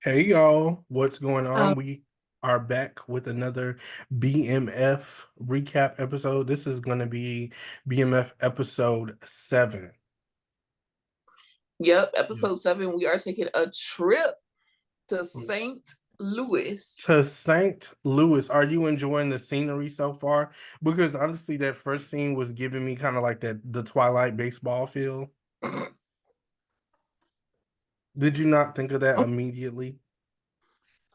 Hey y'all, what's going on? Um, We are back with another BMF recap episode. This is going to be BMF episode 7. yep, Yeah. episode 7. We are taking a trip to St. Louis. To St. Louis. Are you enjoying the scenery so far? Because honestly, that first scene was giving me kind of like the Twilight baseball feel. Did you not think of that immediately?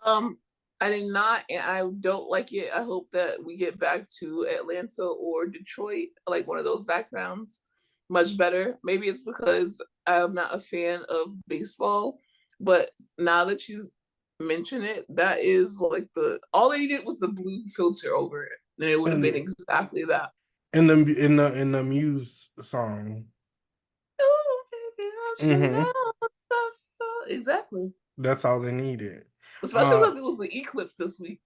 um, I did not, and I don't like it. I hope that we get back to Atlanta or Detroit, like one of those backgrounds, much better. Maybe it's because I'm not a fan of baseball, but now that you mention it, that is like the all they did was the blue filter over it, and it would have been And exactly that. in the Muse song. Oh, baby, don't you Hmm. know stuff? Exactly. That's all they needed. Especially Uh because it was the eclipse this week.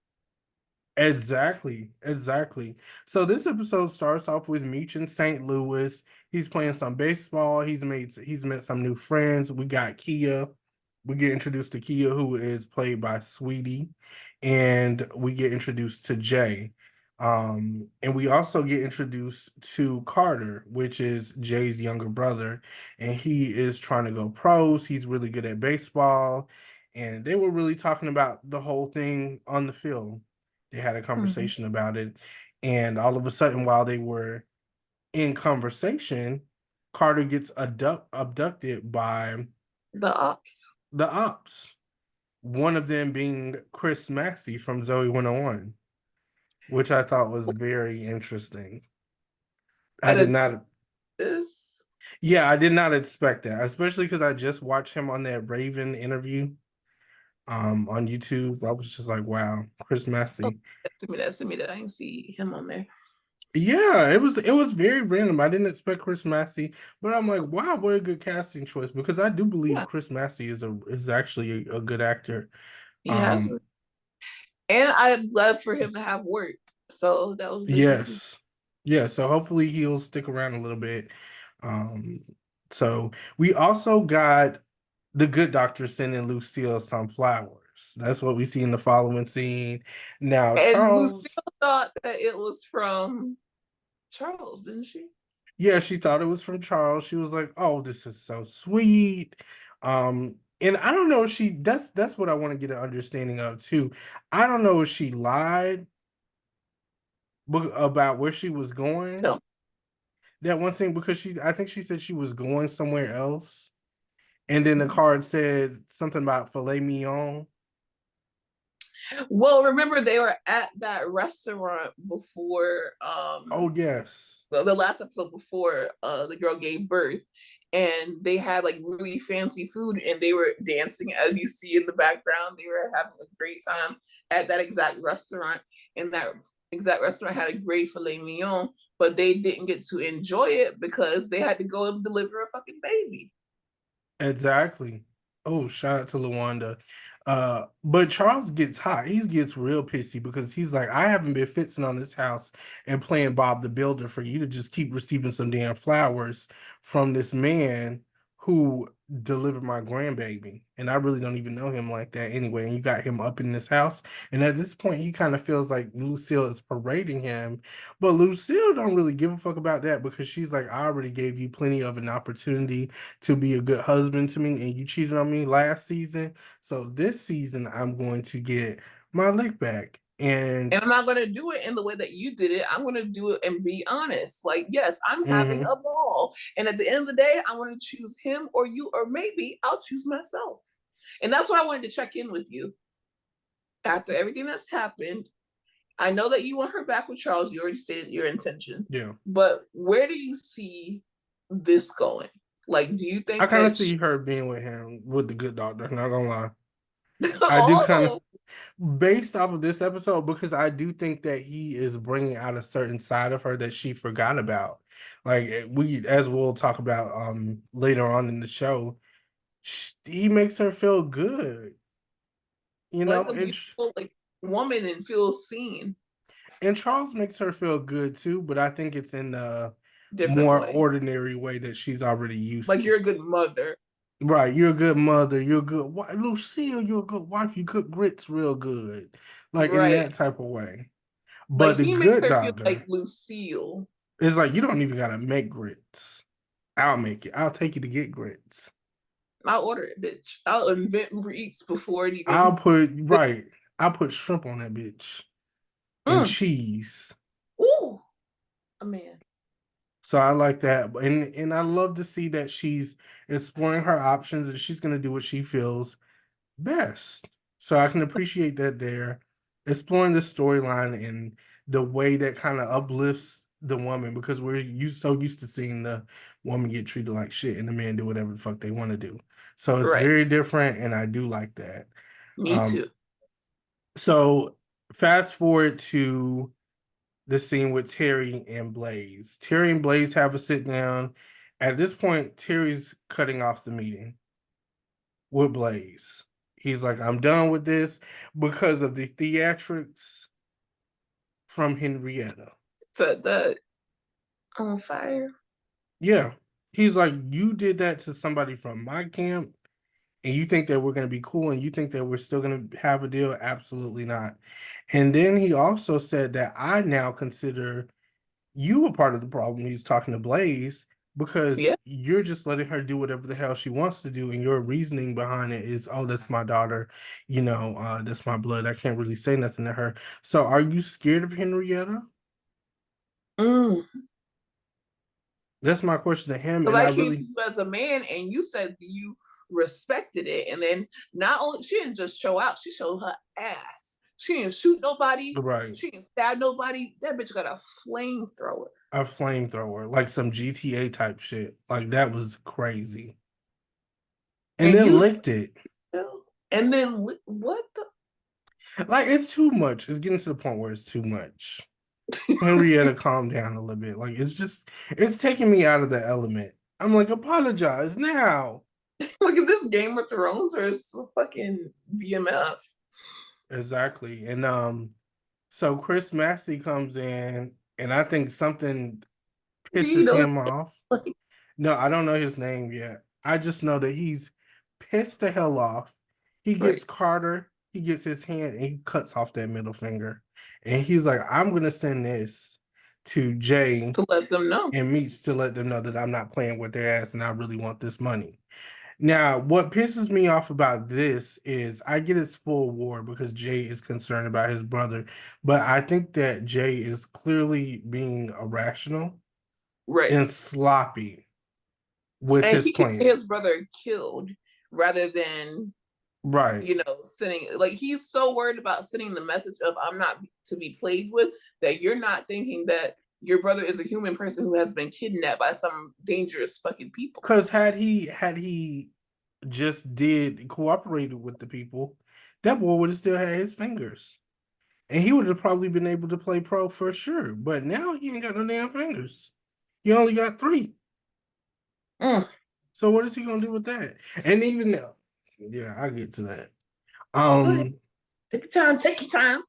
Exactly, exactly. So this episode starts off with Meech in St. Louis. He's playing some baseball. He's met some new friends. We got Keeya. We get introduced to Keeya, who is played by Saweetie, and we get introduced to Jay. And we also get introduced to Carter, which is Jay's younger brother, and he is trying to go pros. He's really good at baseball, and they were really talking about the whole thing on the field. They had a Mhm. conversation about it, and all of a sudden, while they were in conversation, Carter gets abducted by The ops. the ops. One of them being Chris Maxey from Zoe 101, which I thought was very interesting. I And did it's not, this. yeah, I did not expect that, especially because I just watched him on that Raven interview on YouTube. I was just like, wow, Chris Oh, Maxey. send me that. I didn't see him on there. Yeah, it was very random. I didn't expect Chris Massey, but I'm like, wow, what a good casting choice because I do believe Yeah, Chris Massey is actually a good actor. he has. Um, And I'd love for him to have work. So that was good to see. yes. Yeah, so hopefully he'll stick around a little bit. Um, so we also got the good doctor sending Lucille some flowers. That's what we see in the following scene. Now, And Lucille Charles. thought that it was from Charles, didn't she? Yeah, she thought it was from Charles. She was like, "Oh, this is so sweet." And I don't know if she that's what I want to get an understanding of too. I don't know if she lied about where she was going. So, That one thing because I think she said she was going somewhere else, and then the card said something about filet mignon. well, remember they were at that restaurant before Oh yes, the last episode before the girl gave birth, and they had like really fancy food and they were dancing as you see in the background. They were having a great time at that exact restaurant, and that exact restaurant had a great filet mignon, but they didn't get to enjoy it because they had to go and deliver a fucking baby. exactly. Oh, shout out to Lawanda. But Charles gets hot. He gets real pissy because he's like, I haven't been fixing on this house and playing Bob the Builder for you to just keep receiving some damn flowers from this man who delivered my grandbaby. And I really don't even know him like that anyway. And you got him up in this house. And at this point, he kind of feels like Lucille is parading him. But Lucille don't really give a fuck about that because she's like, I already gave you plenty of an opportunity to be a good husband to me, and you cheated on me last season. So this season, I'm going to get my lick back. And And I'm not going to do it in the way that you did it. I'm going to do it and be honest. Like, yes, I'm having mhm, a ball. And at the end of the day, I want to choose him or you, or maybe I'll choose myself. And that's why I wanted to check in with you after everything that's happened. I know that you want her back with Charles. You already stated your intention. yeah, But where do you see this going? Like, do you I think kind of that she, see her being with him with the good doctor. Not gonna lie, I do kind oh, of based off of this episode because I do think that he is bringing out a certain side of her that she forgot about. Like we, as we'll talk about later on in the show, he makes her feel good, you like know, a and beautiful like woman and feel seen And Charles makes her feel good too, but I think it's in a different more way. ordinary way that she's already used Like to. you're a good mother. Right, you're a good mother. You're a good wife. Lucille, you're a good wife. You cook grits real good, like in Right. that type of way. Like But the he makes good her feel like doctor Lucille. is like, you don't even gotta make grits. I'll make it. I'll take you to get grits. I'll order it, bitch. I'll invent Uber Eats before it I'll even. put right. I'll put shrimp on that bitch and Mm. cheese. Ooh, a man. So I like that, and I love to see that she's exploring her options and she's gonna do what she feels best. So I can appreciate that they're exploring the storyline and the way that kind of uplifts the woman because so used to seeing the woman get treated like shit and the men do whatever the fuck they want to do. So it's Right. very different, and I do like that. Me Um, too. so fast forward to the scene with Terry and Blaze. Terry and Blaze have a sit down. At this point, Terry's cutting off the meeting with Blaze. He's like, I'm done with this because of the theatrics from Henrietta. Set that on fire. Yeah. He's like, you did that to somebody from my camp, and you think that we're going to be cool and you think that we're still going to have a deal? Absolutely not. And then he also said that I now consider you were part of the problem. He's talking to Blaze because Yeah. you're just letting her do whatever the hell she wants to do, and your reasoning behind it is, oh, that's my daughter, that's my blood. I can't really say nothing to her. So, are you scared of Henrietta? Mm. That's my question to him, Because and I I came to really you as a man and you said you respected it. And then not only she didn't just show out, she showed her ass. She didn't shoot nobody. right She didn't stab nobody. That bitch got a flamethrower. a flamethrower, like some GTA type shit. Like that was crazy, and And then you licked it. and then what the Like it's too much. It's getting to the point where it's too much. Henrietta, calm down a little bit. Like it's taking me out of the element. I'm like, apologize now. like is this Game of Thrones or is fucking BMF? Exactly. And so Chris Massey comes in and I think something Do you pisses know him off. like No, I don't know his name yet. I just know that he's pissed the hell off. He right gets Carter, he gets his hand, and he cuts off that middle finger. And he's like, I'm gonna send this to Jay to let them know? and Meech to let them know that I'm not playing with their ass and I really want this money. Now, what pisses me off about this is I get it's full war because Jay is concerned about his brother, but I think that Jay is clearly being irrational Right. and sloppy with And his he can get plan. his brother killed rather than Right. sending like he's so worried about sending the message of I'm not to be played with that you're not thinking that your brother is a human person who has been kidnapped by some dangerous fucking people. Because had he just did cooperated with the people, that boy would have still had his fingers. And he would have probably been able to play pro for sure. But now he ain't got no damn fingers. He only got three. Mm. So what is he gonna do with that? And even now, yeah, I get to that. Go ahead. Um, Take your time. Take your time.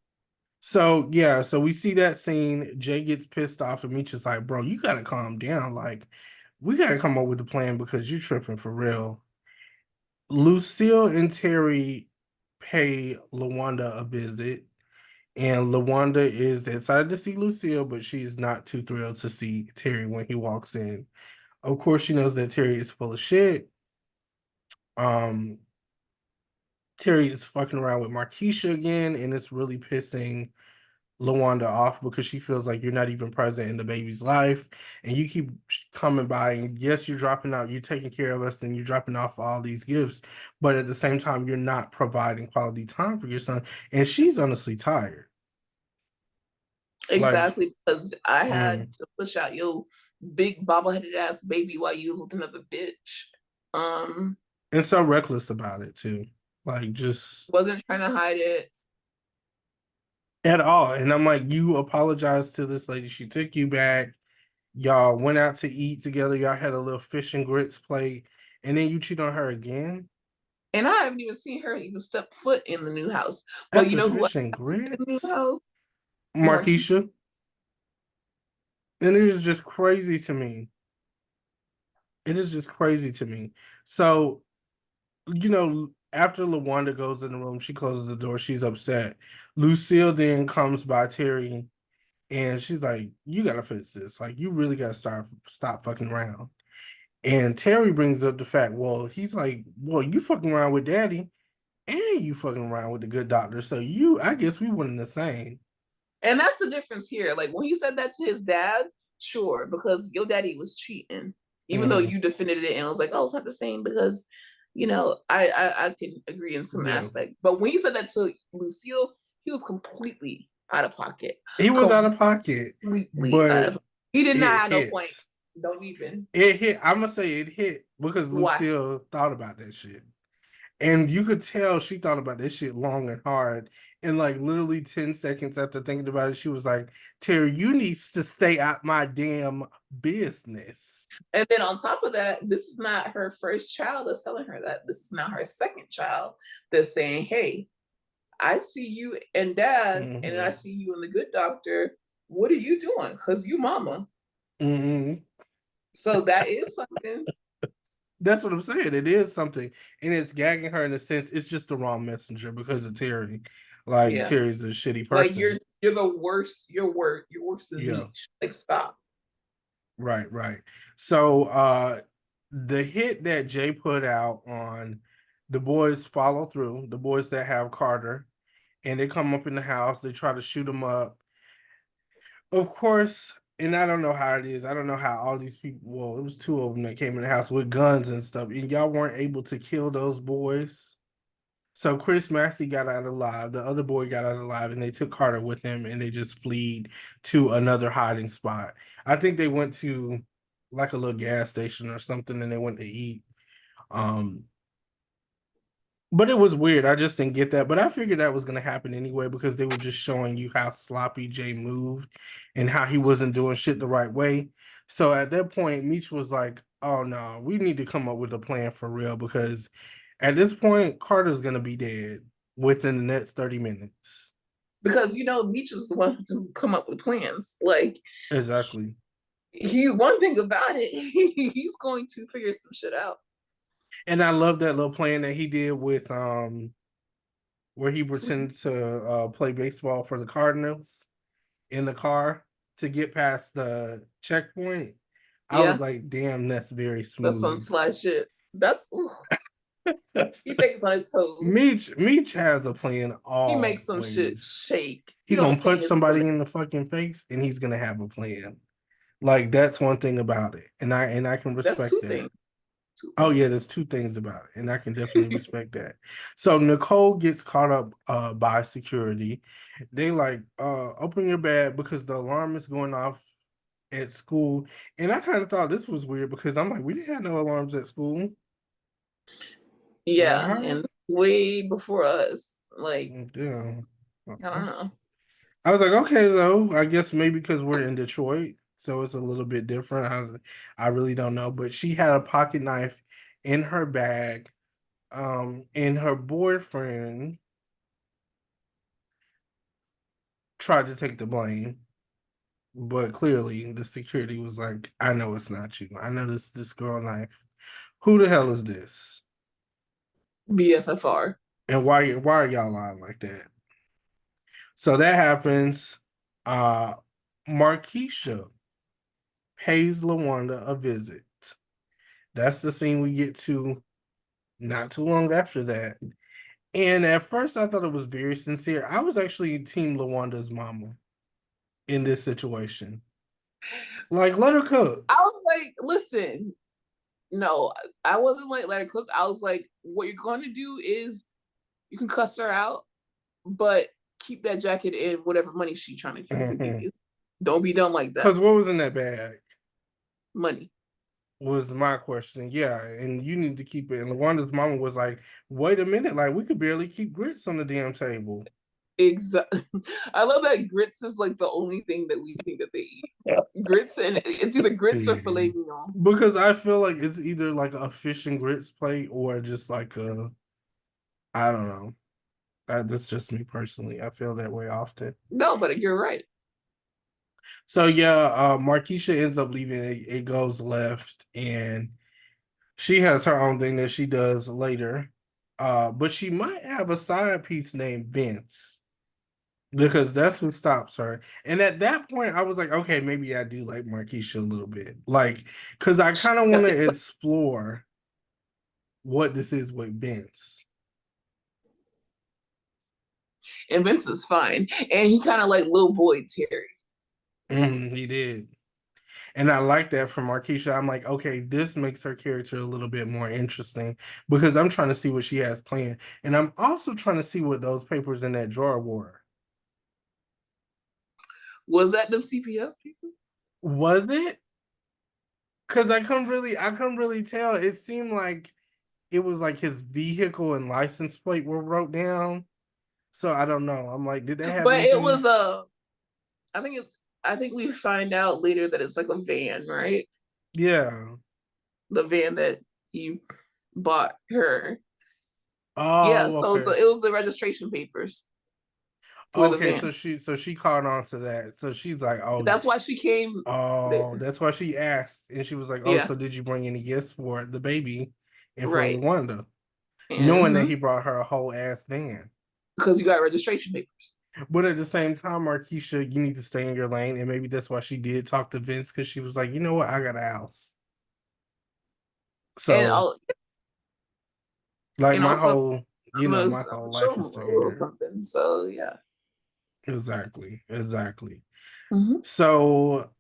so yeah, so we see that scene. Jay gets pissed off, and Meech is like, bro, you gotta calm down. Like, we gotta come up with a plan because you're tripping for real. Lucille and Terry pay Lawanda a visit, and Lawanda is excited to see Lucille, but she's not too thrilled to see Terry when he walks in. Of course, she knows that Terry is full of shit. Um, Terry is fucking around with Markisha again, and it's really pissing Lawanda off because she feels like you're not even present in the baby's life, and you keep coming by. And yes, you're dropping out, you're taking care of us, and you're dropping off all these gifts, but at the same time, you're not providing quality time for your son. And she's honestly tired. Like, Exactly, because I had mm, to push out your big bobbleheaded ass baby while you was with another bitch. Um, and so reckless about it too. Like, just wasn't trying to hide it. at all. And I'm like, you apologize to this lady. She took you back. Y'all went out to eat together. Y'all had a little fish and grits plate, and then you cheat on her again And I haven't even seen her even step foot in the new house. But you after know who I fish and have seen in the new grits, house? Marquis. Markisha. And it is just crazy to me. It is just crazy to me. So after Lawanda goes in the room, she closes the door. She's upset. Lucille then comes by Terry, and she's like, "You gotta fix this. Like, you really gotta stop fucking around." And Terry brings up the fact, well, he's like, "Well, you fucking around with Daddy, and you fucking around with the good doctor. So I guess we one and the same." And that's the difference here. Like when he said that to his dad, sure, because your daddy was cheating, even though Mhm. you defended it and was like, oh, it's not the same because, I can agree in some Yeah, aspect. But when he said that to Lucille, he was completely out of pocket. he was out of pocket, Completely out but of. He did not it have no hit. point. Don't even. It hit. I'm gonna say it hit because Why? Lucille thought about that shit. And you could tell she thought about this shit long and hard. And like literally 10 seconds after thinking about it, she was like, "Terry, you need to stay out my damn business." And then on top of that, this is not her first child that's telling her that. This is now her second child that's saying, hey, I see you and dad, and then I Mm-hmm. see you and the good doctor. What are you doing? Because you mama. Mm-hmm. So that is something. That's what I'm saying. It is something. And it's gagging her in a sense. It's just the wrong messenger because of Terry. Like Yeah. Terry's a shitty Like person. you're the worst. You're worse than Yeah. Meech. Like stop. Right, right. So the hit that Jay put out on the boys follow through, the boys that have Carter, and they come up in the house, they try to shoot him up. Of course, and I don't know how it is. I don't know how all these people, well, it was two of them that came in the house with guns and stuff, and y'all weren't able to kill those boys. So Chris Massey got out alive, the other boy got out alive, and they took Carter with him and they just fled to another hiding spot. I think they went to like a little gas station or something and they went to eat. Um, but it was weird. I just didn't get that. But I figured that was gonna happen anyway because they were just showing you how sloppy Jay moved and how he wasn't doing shit the right way. So at that point, Meech was like, "Oh no, we need to come up with a plan for real because at this point, Carter's gonna be dead within the next 30 minutes." Because Meech is the one to come up with plans. Like Exactly. he one thing about it, he's going to figure some shit out. And I love that little plan that he did with where he Sweet. pretended to play baseball for the Cardinals in the car to get past the checkpoint. I was Yeah, like, damn, that's very that's some smooth. sly shit. That's ooh, he thinks on his toes. Meech has a plan He makes some shit always. shake. He He gonna don't paint punch his somebody bullets. in the fucking face and he's gonna have a plan. Like that's one thing about it. And I can That's respect two that. things. Two Oh yeah, there's things. two things about it, and I can definitely respect that. So Nicole gets caught up by security. They like open your bag because the alarm is going off at school. And I kind of thought this was weird because I'm like, we didn't have no alarms at school. Like Yeah, how? and way before us. Like Yeah. I don't know. I was like, okay though. I guess maybe because we're in Detroit, so it's a little bit different. I really don't know. But she had a pocket knife in her bag. And her boyfriend tried to take the blame, but clearly the security was like, "I know it's not you. I know this girl knife. Who the hell is this? BFFR. And why are y'all lying like that?" So that happens. Uh, Markisha pays Lawanda a visit. That's the scene we get to not too long after that. And at first, I thought it was very sincere. I was actually Team Lawanda's mama in this situation. Like, let her I cook. was like, listen, no, I wasn't like let her cook. I was like, what you're going to do is you can cuss her out, but keep that jacket in whatever money she's trying to give Because you. Don't be dumb like that. what was in that bag Money. was my question. Yeah, and you need to keep it. And Lawanda's mama was like, wait a minute, like, we could barely keep grits on the damn table. Exactly. I love that grits is like the only thing that we think that they eat. Grits and it's either grits or Yeah. filet mignon. Because I feel like it's either like a fish and grits plate or just like I don't know. That's just me personally. I feel that way often. No, but you're right. So yeah, Markeisha ends up leaving. It goes left, and she has her own thing that she does later. But she might have a side piece named Vince because that's who stops her. And at that point, I was like, okay, maybe I do like Markisha a little bit, like, because I kind of want to explore what this is with Vince. And Vince is fine, and he kind of like little boy Terry. He did. And I like that from Markisha. I'm like, okay, this makes her character a little bit more interesting because I'm trying to see what she has planned. And I'm also trying to see what those papers in that drawer were. Was that them CPS people? Was it? Because I couldn't really tell. It seemed like it was like his vehicle and license plate were wrote down. So I don't know. I'm like, did they have But it anything? was I think it's I think we find out later that it's like a van, right? Yeah. The van that he bought her. Yeah, Oh, so okay. it was the registration papers for the Okay, van. so she caught on to that. So she's like, oh, That's why she came oh, there. that's why she asked. And she was like, oh, Yeah, so did you bring any gifts for the baby and for right. Lawanda? Knowing that Mm-hmm. he brought her a whole ass van. Because you got registration papers. But at the same time, Markeisha, you need to stay in your lane. And maybe that's why she did talk to Vince because she was like, you know what? I got a house. And So, like, and my also whole, I'm my gonna whole show life him is a together. little something. So yeah. Exactly. Exactly. Mm-hmm. So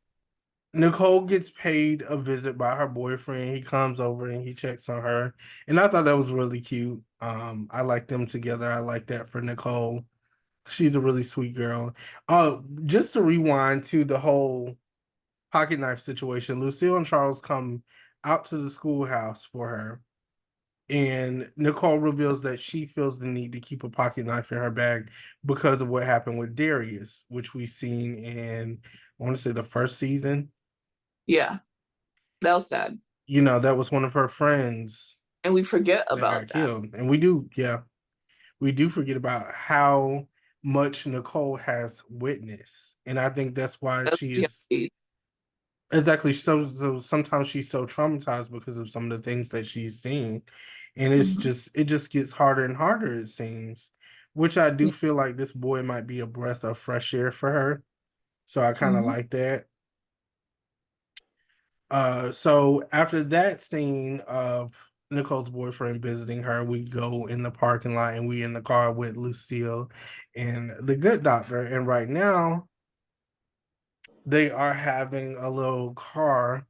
Nicole gets paid a visit by her boyfriend. He comes over and he checks on her. And I thought that was really cute. I like them together. I like that for Nicole. She's a really sweet girl. Just to rewind to the whole pocket knife situation, Lucille and Charles come out to the schoolhouse for her. And Nicole reveals that she feels the need to keep a pocket knife in her bag because of what happened with Darius, which we've seen in, I want to say, the first season. Yeah, that was sad. That was one of her friends And we forget that got about that. killed. And we do forget about how much Nicole has witnessed. And I think that's why That's she what is exactly so sometimes she's so traumatized because of some of the things that she's seen. And mm-hmm. it just gets harder and harder, it seems. Which I do feel like this boy might be a breath of fresh air for her. So I kind of Mm-hmm. like that. So after that scene of Nicole's boyfriend visiting her, we go in the parking lot and we in the car with Lucille and the good doctor. And right now they are having a little car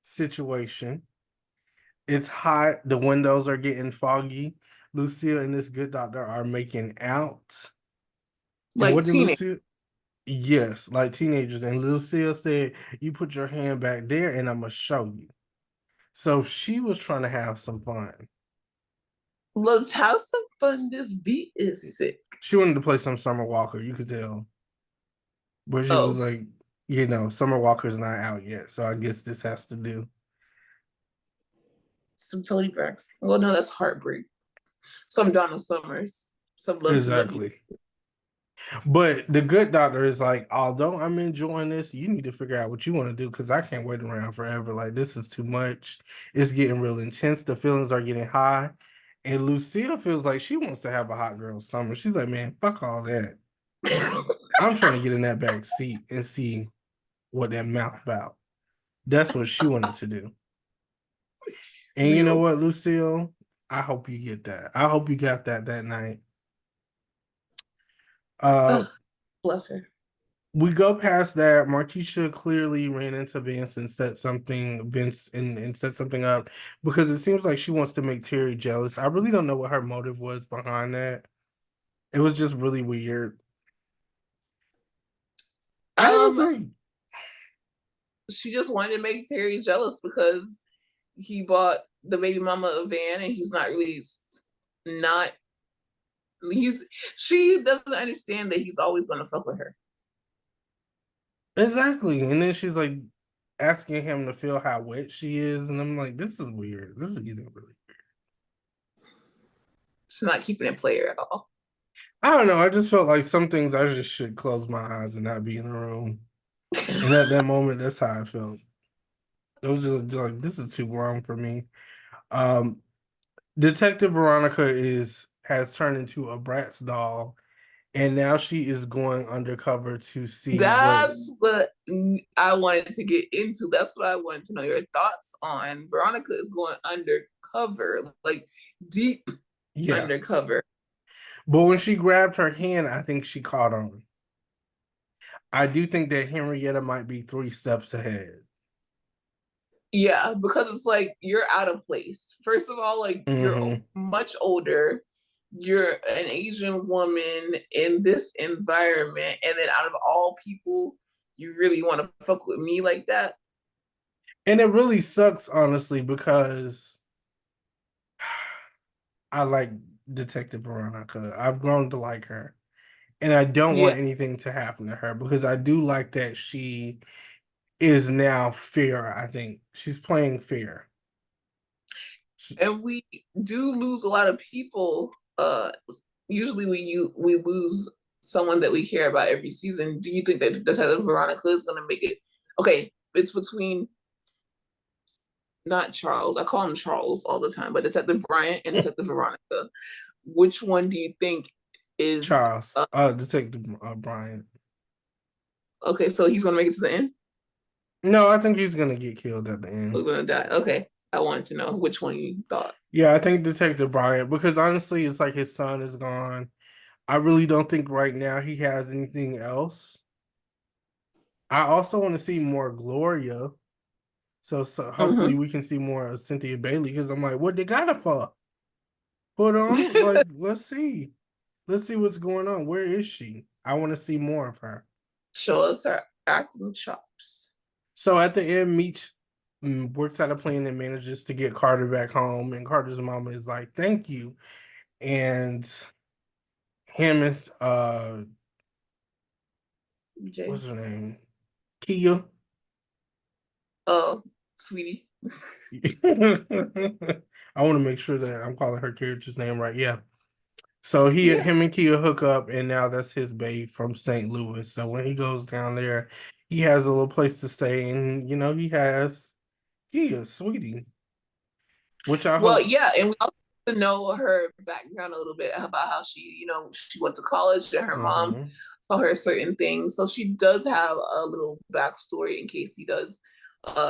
situation. It's hot, the windows are getting foggy. Lucille and this good doctor are making out. And Like what did teenage. Lucille? Yes, like teenagers. And Lucille said, you put your hand back there and I'm gonna show you. So she was trying to have some fun. Let's have some fun. This beat is sick. She wanted to play some Summer Walker, you could tell. But she was Oh, like, Summer Walker's not out yet, so I guess this has to do. some Tony Braxton. Well, no, that's heartbreak. Some Donna Summers. Some love to love you. Exactly. But the good doctor is like, although I'm enjoying this, you need to figure out what you want to do because I can't wait around forever. Like, this is too much. It's getting real intense. The feelings are getting high. And Lucille feels like she wants to have a hot girl summer. She's like, man, fuck all that. I'm trying to get in that back seat and see what that mouth about. That's what she wanted to do. And you know Real. what, Lucille? I hope you get that. I hope you got that night. Uh, Ugh, bless her. we go past that. Markisha clearly ran into Vince and set something up because it seems like she wants to make Terry jealous. I really don't know what her motive was behind that. It was just really weird. I didn't Um, say she just wanted to make Terry jealous because he bought the baby mama a van and he's not really not he's she doesn't understand that he's always gonna fuck with her. exactly. And then she's like asking him to feel how wet she is, and I'm like, this is weird. This is getting really. She's not keeping it player at all. I don't know. I just felt like some things I just should close my eyes and not be in the room. And at that moment, that's how I felt. It was just like this is too wrong for me. Um, Detective Veronica is has turned into a Bratz doll, and now she is going undercover to see what. That's what I wanted to get into. That's what I wanted to know your thoughts on. Veronica is going undercover, like deep Yeah, undercover. but when she grabbed her hand, I think she caught on. I do think that Henrietta might be 3 steps ahead. Yeah, because it's like you're out of place. First of all, like you're Hmm. much older. You're an Asian woman in this environment, and then out of all people, you really want to fuck with me like that? And it really sucks, honestly, because I like Detective Veronica. I've grown to like her. And I don't Yeah, want anything to happen to her because I do like that she is now fair, I think. She's playing fair. She, and we do lose a lot of people. Usually we lose someone that we care about every season. Do you think that Detective Veronica is going to make it? Okay, it's between not Charles. I call him Charles all the time, but Detective Bryant and Detective Veronica. Which one do you think is Charles, Detective Brian. okay? So he's going to make it to the end. No, I think he's gonna get killed at the end. We're going to die. Okay, I wanted to know which one you thought. Yeah, I think Detective Bryant because honestly, it's like his son is gone. I really don't think right now he has anything else. I also want to see more Gloria. So hopefully Mm-hmm. we can see more of Cynthia Bailey because I'm like, what they got her for? Put on, like, let's see. Let's see what's going on. Where is she? I want to see more of her. Show us her acting chops. So at the end, Meech works out a plan and manages to get Carter back home. And Carter's mama is like, "Thank you." And him is Jay. what's her name? Keeya. Oh, sweetie. I want to make sure that I'm calling her character's name right. Yeah. So Yeah. him and Keeya hook up, and now that's his babe from St. Louis. So when he goes down there, he has a little place to stay, and he has Keeya, sweetie, which I Well, hope. yeah, and we also have to know her background a little bit about how she went to college and her mom Hmm. taught her certain things. So she does have a little backstory in case he does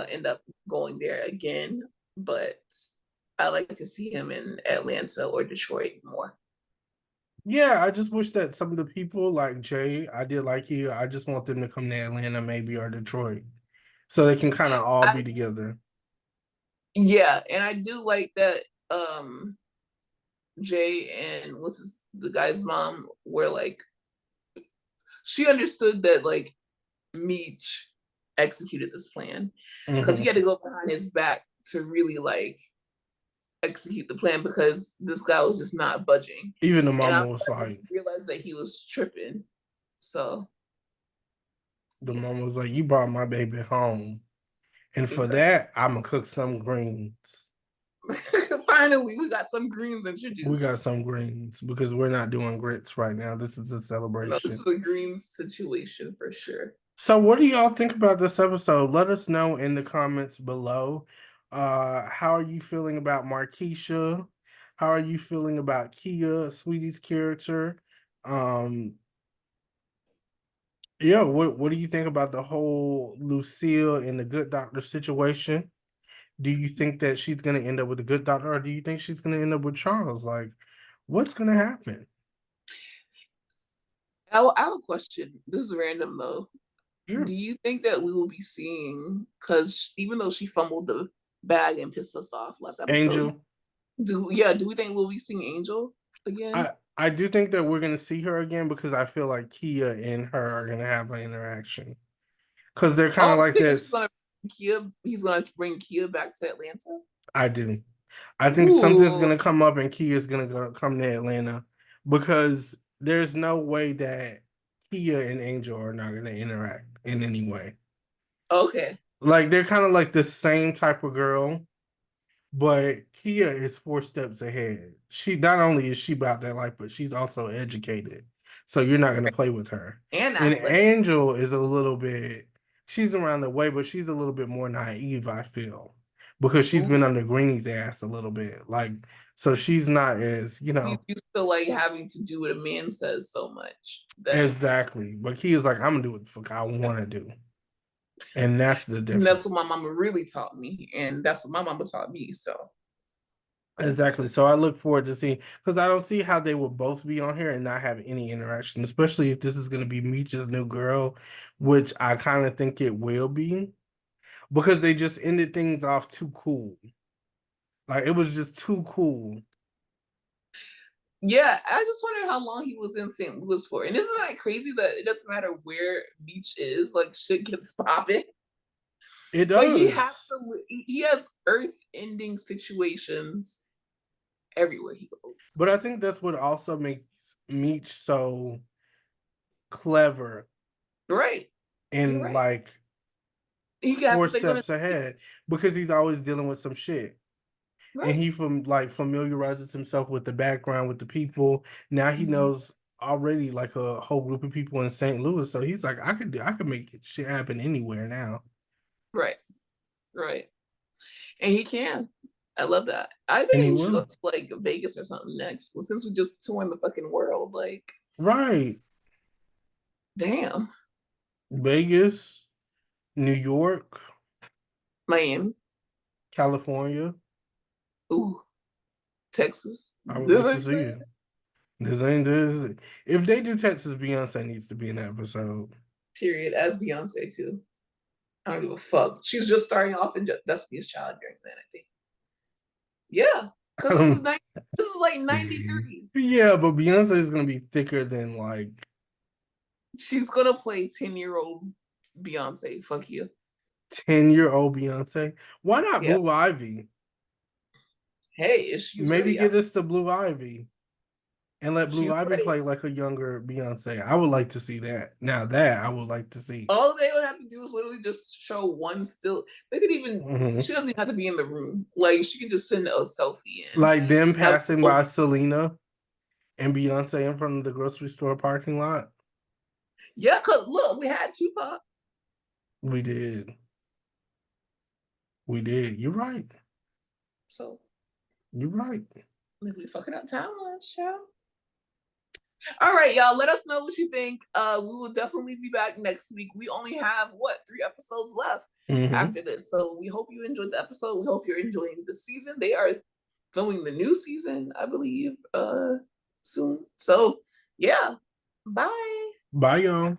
end up going there again. But I like to see him in Atlanta or Detroit more. Yeah, I just wish that some of the people like Jay, I did like you. I just want them to come to Atlanta, maybe, or Detroit, so they can kind of all I be together. Yeah, and I do like that Jay and the guy's mom were like she understood that like Meech executed this plan because he Hmm. had to go behind his back to really like execute the plan because this guy was just not budging. Even the And I'm mama was glad that like, he realized that he was tripping. So the yeah, mama was like, "You brought my baby home, and for exactly. that, I'm gonna cook some greens." Finally, we got some greens We got introduced. some greens because we're not doing grits right now. This is a No, this celebration. is a greens situation for sure. So what do y'all think about this episode? Let us know in the comments below. How are you feeling about Markisha? How are you feeling about Keeya, Sweetie's character? Um, yeah, what do you think about the whole Lucille and the good doctor situation? Do you think that she's gonna end up with the good doctor, or do you think she's gonna end up with Charles? Like, what's gonna happen? I have a question. This is random though. Do Sure. you think that we will be seeing, because even though she fumbled the bag and pissed us off last episode, Angel. do we think we'll be seeing Angel again? I do think that we're gonna see her again because I feel like Keeya and her are gonna have an interaction because they're kind of Oh, like you think that she's this. gonna Keeya? He's gonna bring Keeya back to Atlanta. I do. I think something's Ooh, gonna come up and Keeya's gonna come to Atlanta because there's no way that Keeya and Angel are not gonna interact in any way. okay. Like they're kind of like the same type of girl, but Keeya is 4 steps ahead. She not only is she about that life, but she's also educated. So you're not gonna Right. play with her. And And athletic. Angel is a little bit she's around the way, but she's a little bit more naive, I feel. Because she's Ooh, been under Greeny's ass a little bit. Like, she's been under Greeny's ass a little bit. Like, she's been under Greeny's ass a little bit. Like, she's been under Greeny's ass a little bit. Like, she's been under Greeny's ass a little bit. Like, So she's not as, He's used to like having to do what a man says so much that exactly. But Keeya's like, I'm gonna do what the fuck I want to do, and that's the and that's difference. what my mama really taught me, and that's what my mama taught me. So Exactly. So I look forward to seeing, because I don't see how they will both be on here and not have any interaction, especially if this is going to be Meech's new girl, which I kind of think it will be, because they just ended things off too cool. Like it was just too cool. yeah, I just wonder how long he was in St. Louis for. And isn't that crazy that it doesn't matter where Meech is, like shit gets popping. It Like he has does. to, he has earth-ending situations everywhere he goes. But I think that's what also makes Meech so clever Right, you're and right. like He has four to think on his steps feet. ahead, because he's always dealing with some shit. And Right. he familiarizes himself with the background, with the people. Now he Mhm. knows already like a whole group of people in St. Louis. So he's like, I could make shit happen anywhere now. Right, right. And he can. I love that. I And he think we should go will. to like Vegas or something next. Well, since we just touring the fucking world, like, Right. damn, Vegas, New York, Miami, California. ooh, Texas. I would like to see it. This ain't this. If they do Texas, Beyonce needs to be in that episode. Period. As Beyonce too. I don't give a fuck. She's just starting off in Destiny's Child during that, I think. Yeah, because this is like '93. Yeah, but Beyonce is gonna be thicker than like She's gonna play 10-year-old Beyonce. Fuck you. 10-year-old Beyonce. Why not Yeah. Blue Ivy? Hey, she's Maybe ready get after. us to Blue Ivy and let Blue She's Ivy ready. play like a younger Beyonce. I would like to see that. Now that I would like to see. All they would have to do is literally just show one still. They could even. Mhm. She doesn't even have to be in the room. Like she can just send a selfie in. Like them Have passing both. by Selena and Beyonce in front of the grocery store parking lot. Yeah, cause look, we had Tupac. We did. We did. You're right. So You're right. if we fucking up timelines, child. All right, y'all. Let us know what you think. We will definitely be back next week. We only have what 3 episodes left Hmm. after this, so we hope you enjoyed the episode. We hope you're enjoying the season. They are filming the new season, I believe, soon. So yeah, bye. Bye, y'all.